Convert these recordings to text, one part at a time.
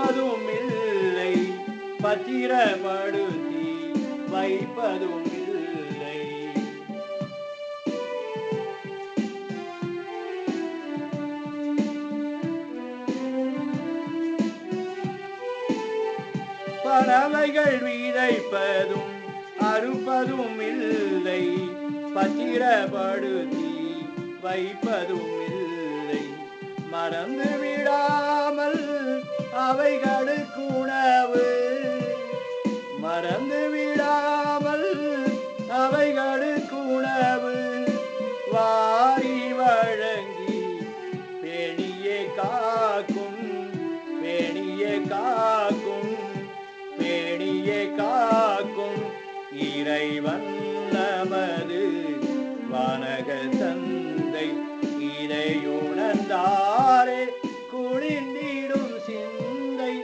பார்ப்பதும் இல்லை, பத்திரப்படுத்தி வைப்பதும் இல்லை. பறவைகள் விதைப்பதும் அறுப்பதும் இல்லை, பத்திரப்படுத்தி வைப்பதும் இல்லை. மறந்து விடாமல் அவைகளுக்கு உணவு, மறந்து விடாமல் அவைகளுக்கு உணவு வாரி வழங்கி பேணியே காக்கும், பேணியே காக்கும், பேணியே காக்கும் இறைவன் நமது வானக தந்தை. இதை உணர்ந்தாரே குளிர்ந்திடும் சிந்தை,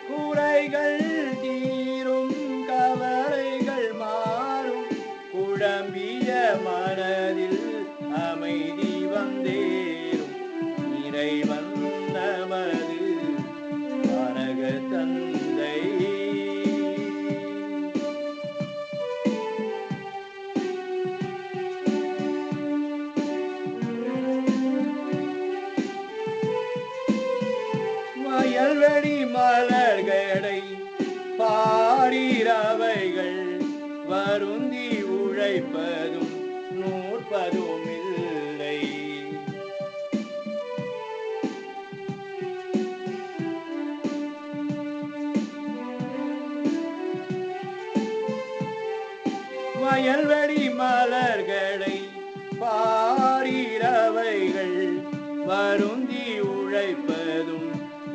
குறைகள் தீரும் கவலைகள் மாறும், குழம்பிய மனதில் அமைதி வந்தேறும். இறைவன் நமது வானக தந்தை. வயல்வெளி மலர்களை பாடிரவைகள் வருந்தி உழைப்பதும் நூற்பதும் இல்லை. வயல்வெளி மலர்களை பாடிரவைகள் வருந்தி உழைப்பதும்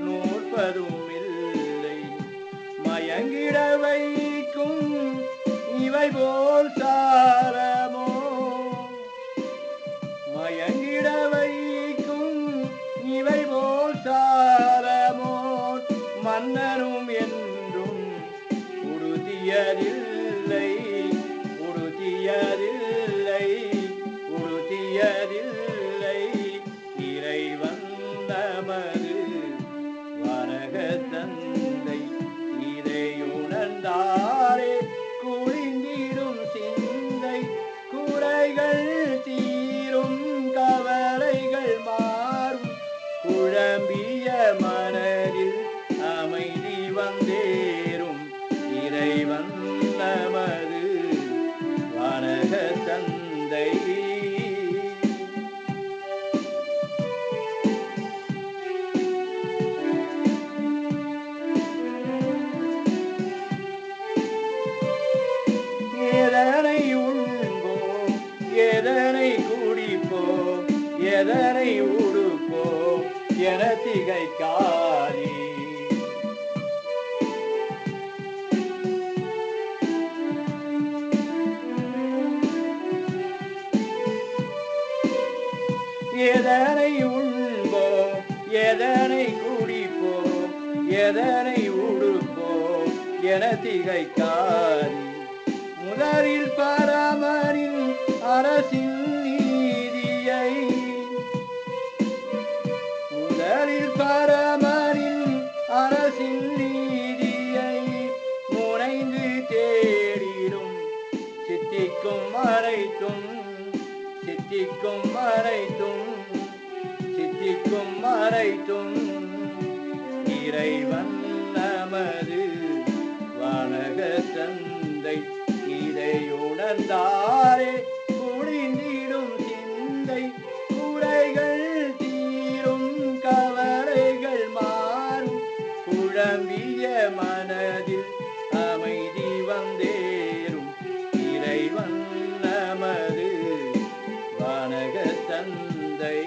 நூற்பதும் இல்லை. மயங்கிட வைக்கும் இவை போல் சாரமோ, மயங்கிட வைக்கும் இவை போல் சாரமோ, மன்னனும் என்றும் உறுதியதில்லை, உறுதியதில்லை, உறுதியதில்லை. இறைவன் நமது வானக தந்தை. இதை உணர்ந்தாரே குளிர்ந்திடும் சிந்தை, குறைகள் தீரும் கவலைகள் மாறும், குழம்பிய மனதில் அமைதி வந்தேறும். இறைவன் நமது வானக தந்தை. எதனை உண்போம், எதனை குடிப்போம், எதனை உடுப்போம் என திகைக்காதே. எதனை உண்போம், எதனை குடிப்போம், எதனை உடுப்போம் என திகைக்காதே. முதலில் பரமரின் அரசின் நீதியை, முதலில் பரமரின் அரசின் நீதியை முனைந்து தேடிடும், சித்திக்கும் மறைத்தும், சித்திக்கும் மறைத்தும், சித்திக்கும் மறைத்தும். இறைவன் நமது வானக தந்தை. இதை உணர்ந்தாரே குளிர்ந்திடும் சிந்தை, குறைகள் தீரும் கவலைகள் மாறும், குழம்பிய மனதில் அமைதி வந்தேறும். இறைவன் நமது வானக தந்தை.